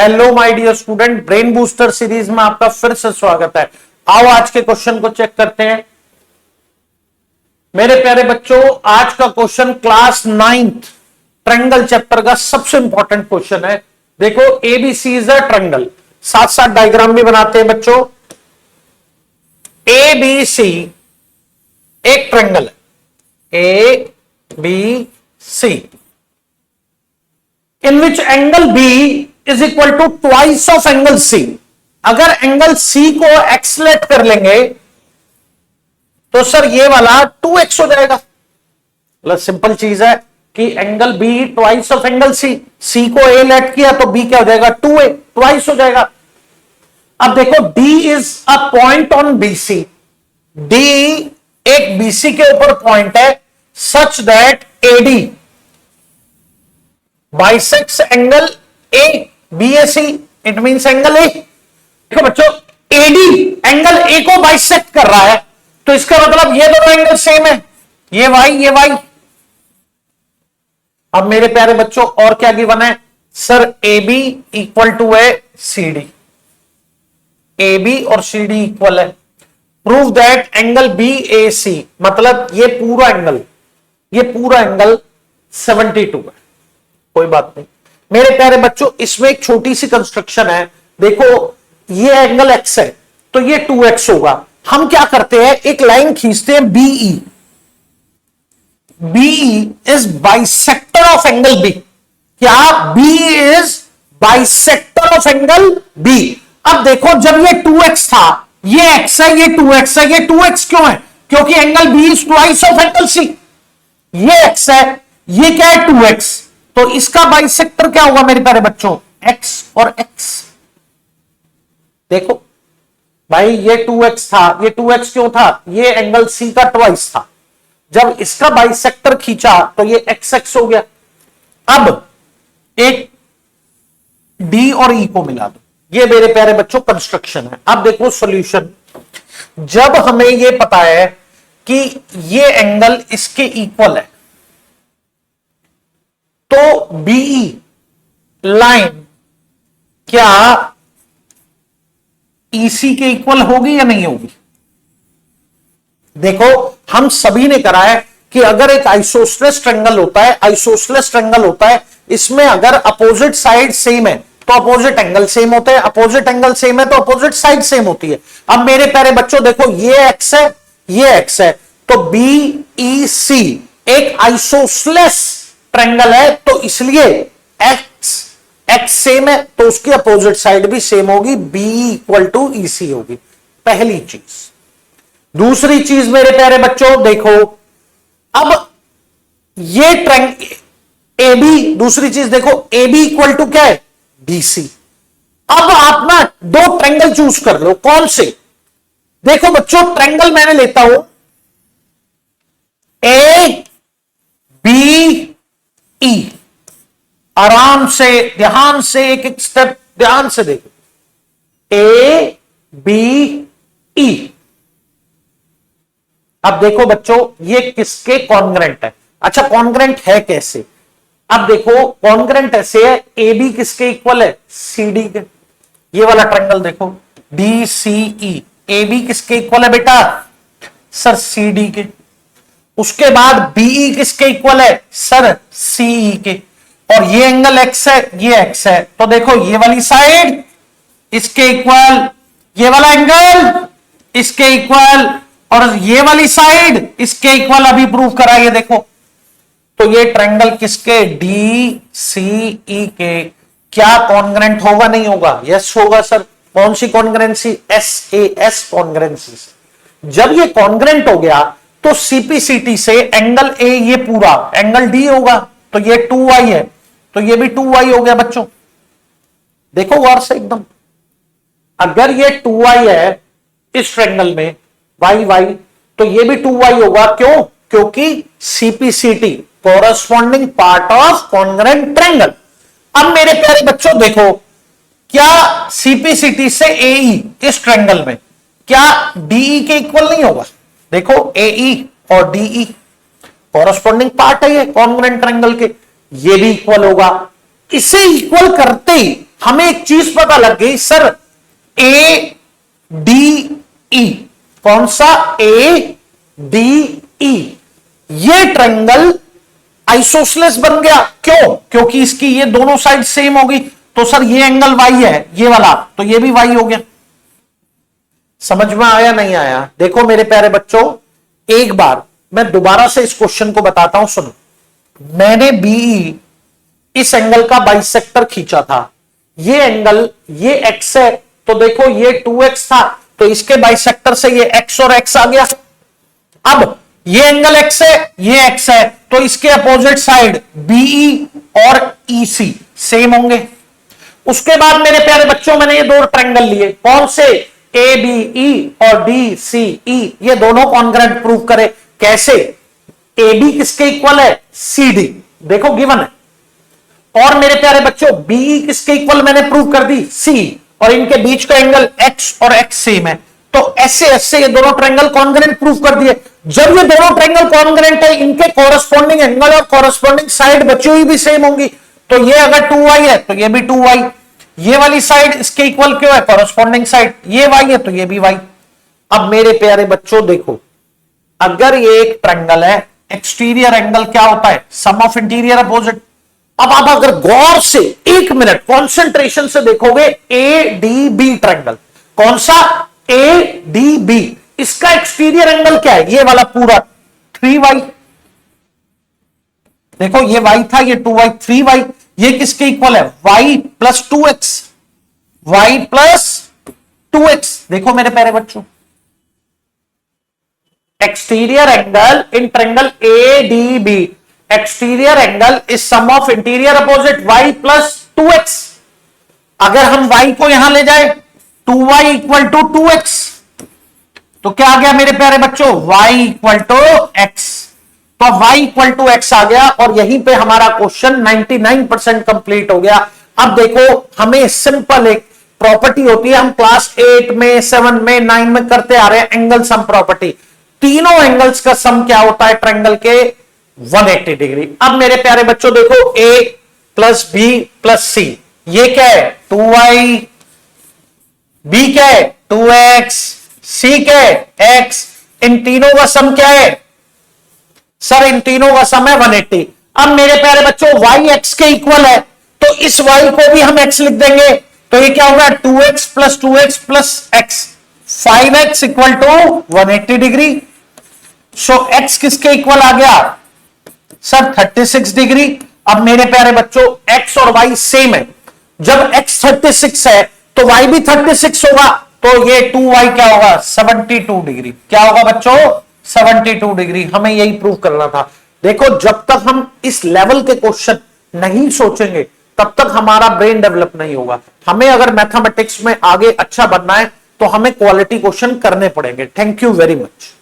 Hello my dear student, brain booster series में आपका फिर से स्वागत है। आओ आज के क्वेश्चन को चेक करते हैं। मेरे प्यारे बच्चों, आज का question class 9th triangle chapter का सबसे इंपॉर्टेंट क्वेश्चन है। देखो, एबीसी इज अ ट्रायंगल, साथ साथ डायग्राम भी बनाते हैं बच्चों। एबीसी एक ट्रायंगल है, A B C, in which angle B is equal to twice of angle C. अगर एंगल सी को एक्सलेट कर लेंगे तो सर ये वाला 2x हो जाएगा। मतलब सिंपल चीज है कि angle B twice of angle C, C को ए लेट किया तो बी क्या हो जाएगा, 2a, ट्वाइस हो जाएगा। अब देखो, D is a point on BC, D एक बीसी के ऊपर पॉइंट है such that AD bisects angle A BAC, it means angle A. देखो बच्चों, एडी एंगल ए को बाइसेक्ट कर रहा है तो इसका मतलब ये दोनों एंगल सेम है, ये वाई ये वाई। अब मेरे प्यारे बच्चों और क्या गिवन है sir, A B equal to है सी डी, ए बी और सी डी इक्वल है। Prove that angle B A C, मतलब ये पूरा एंगल 72 है। कोई बात नहीं मेरे प्यारे बच्चों, इसमें एक छोटी सी कंस्ट्रक्शन है। देखो, ये एंगल एक्स है तो ये 2x होगा। हम क्या करते हैं, एक लाइन खींचते हैं BE, BE is bisector of angle B. क्या B is bisector of angle B. अब देखो, जब ये 2x था, ये x है, ये 2x है, ये 2x क्यों है, क्योंकि angle B is twice of angle C. ये x है, ये क्या है 2x, तो इसका बाइसेक्टर क्या होगा मेरे प्यारे बच्चों, x और x। देखो भाई, ये 2x था, ये 2x क्यों था, ये एंगल C का ट्वाइस था। जब इसका बाइसेक्टर खींचा तो ये xx हो गया। अब एक D और E को मिला दो, ये मेरे प्यारे बच्चों कंस्ट्रक्शन है। अब देखो सॉल्यूशन, जब हमें ये पता है कि ये एंगल इसके इक्वल है तो बीई लाइन क्या ईसी के इक्वल होगी या नहीं होगी। देखो, हम सभी ने करा है कि अगर एक आइसोसेलेस ट्रायंगल होता है, इसमें अगर अपोजिट साइड सेम है तो अपोजिट एंगल सेम होते हैं, अपोजिट एंगल सेम है तो अपोजिट साइड सेम होती है। अब मेरे प्यारे बच्चों देखो, ये एक्स है, ये एक्स है, तो बी ई सी एक आइसोसेलेस ट्रायंगल है तो इसलिए एक्स सेम है तो उसकी अपोजिट साइड भी सेम होगी, बी इक्वल टू ई सी होगी। पहली चीज। दूसरी चीज मेरे प्यारे बच्चों देखो, अब ये ट्रायंगल ए बी, दूसरी चीज देखो, ए बी इक्वल टू क्या है, बी सी। अब आप ना दो ट्रायंगल चूज कर लो, कौन से। देखो बच्चों, ट्रायंगल मैंने लेता हूं ए बी ई, आराम से ध्यान से एक एक स्टेप ध्यान से देखो, ए बी ई। अब देखो बच्चों, ये किसके कॉन्ग्रेंट है। अच्छा, कॉन्ग्रेंट है कैसे, अब देखो कॉन्ग्रेंट ऐसे है, ए बी किसके इक्वल है, सी डी के। ये वाला ट्रायंगल देखो, D C E, A B किसके इक्वल है बेटा, सर सी डी के। उसके बाद बीई किसके इक्वल है, सर सीई के। और ये एंगल एक्स है, ये एक्स है, तो देखो ये वाली साइड इसके इक्वल, ये वाला एंगल इसके इक्वल, और ये वाली साइड इसके इक्वल। अभी प्रूव करा, ये देखो। तो ये ट्रायंगल किसके, डी सी ई के क्या कॉन्ग्रेंट होगा, नहीं होगा, यस होगा सर। कौन सी कॉन्ग्रेंसी, एस ए एस कॉन्ग्रेंसी। जब ये कॉन्ग्रेंट हो गया तो सीपीसीटी से एंगल ए ये पूरा एंगल डी होगा, तो ये 2y है तो ये भी 2y हो गया बच्चों। देखो गौर से एकदम, अगर ये 2y है इस ट्रायंगल में y y, तो ये भी 2y होगा। क्यों, क्योंकि CPCT corresponding part of congruent triangle. अब मेरे प्यारे बच्चों देखो, क्या सीपीसीटी से एई इस ट्रायंगल में क्या डीई के इक्वल नहीं होगा। देखो, एई और डीई कॉरस्पॉन्डिंग पार्ट है ये कॉन्ग्रेंट ट्रायंगल के, ये भी इक्वल होगा। इसे इक्वल करते ही हमें एक चीज पता लग गई सर, ए डी ई, कौन सा, ए डी ई, ये ट्रायंगल आइसोसेलेस बन गया। क्यों? क्योंकि इसकी ये दोनों साइड सेम होगी, तो सर ये एंगल वाई है ये वाला, तो ये भी वाई हो गया। समझ में आया नहीं आया? देखो मेरे प्यारे बच्चों, एक बार मैं दोबारा से इस क्वेश्चन को बताता हूं, सुनो। मैंने बीई इस एंगल का बाइसेक्टर खींचा था, ये एंगल ये एक्स है, तो देखो ये 2x था, तो इसके बाइसेक्टर से ये x और x आ गया। अब ये एंगल x है, ये x है, तो इसके अपोजिट साइड बीई और EC सेम होंगे। उसके बाद मेरे प्यारे बच्चों, मैंने ये दो ट्रायंगल लिए, कौन से, ABE और DCE, ये दोनों कॉन्ग्रुएंट प्रूव करे। कैसे? AB किसके इक्वल है, CD, देखो गिवन है, और मेरे प्यारे बच्चों BE किसके इक्वल मैंने प्रूव कर दी, C, और इनके बीच का एंगल x और x सेम है, तो ऐसे ऐसे ये दोनों ट्रायंगल कॉन्ग्रुएंट प्रूव कर दिए। जब ये दोनों ट्रायंगल कॉन्ग्रुएंट है, इनके कॉरेस्पॉन्डिंग एंगल और कॉरेस्पॉन्डिंग साइड बची हुई भी सेम होंगी, तो ये अगर 2y है तो ये भी 2y, ये वाली साइड इसके इक्वल क्यों है, कॉरेस्पॉन्डिंग साइड, ये y है तो ये भी y। अब मेरे प्यारे बच्चों देखो, अगर ये एक ट्रायंगल है, एक्सटीरियर एंगल क्या होता है, सम ऑफ इंटीरियर अपोजिट। अब आप अगर गौर से 1 मिनट कॉन्सेंट्रेशन से देखोगे, ADB ट्रायंगल, कौन सा, ADB, इसका एक्सटीरियर एंगल क्या है, ये वाला पूरा 3y, देखो ये y था, ये 2y, 3y, ये किसके इक्वल है, y plus 2x, y plus 2x। देखो मेरे प्यारे बच्चों, exterior angle in triangle ADB, exterior angle is sum of interior opposite y plus 2x। अगर हम y को यहां ले जाए, 2y इक्वल टू 2x, तो क्या आ गया मेरे प्यारे बच्चों, y इक्वल टू x, तो y इक्वल टू x आ गया, और यहीं पे हमारा क्वेश्चन 99% कंप्लीट हो गया। अब देखो, हमें सिंपल एक प्रॉपर्टी होती है, हम क्लास 8 में, 7 में, 9 में करते आ रहे हैं, एंगल सम प्रॉपर्टी। तीनों एंगल्स का सम क्या होता है ट्रायंगल के, 180 डिग्री। अब मेरे प्यारे बच्चों देखो, a प्लस बी प्लस सी, ये क्या है, 2y, b क्या है, 2x, c क्या है, x, इन तीनों का सम क्या है सर, इन तीनों का सम है 180। अब मेरे प्यारे बच्चों y x के इक्वल है, तो इस y को भी हम x लिख देंगे, तो ये क्या होगा, 2x plus x, 5x equal to 180 degree. So x किसके इक्वल आ गया सर, 36 डिग्री। अब मेरे प्यारे बच्चों x और y सेम है, जब x 36 है तो y भी 36 होगा, तो ये 2y क्या होगा, 72 डिग्री। क्या होगा बच्चों, 72 डिग्री। हमें यही प्रूव करना था। देखो, जब तक हम इस लेवल के क्वेश्चन नहीं सोचेंगे, तब तक हमारा ब्रेन डेवलप नहीं होगा। हमें अगर मैथमेटिक्स में आगे अच्छा बनना है, तो हमें क्वालिटी क्वेश्चन करने पड़ेंगे। Thank you very much.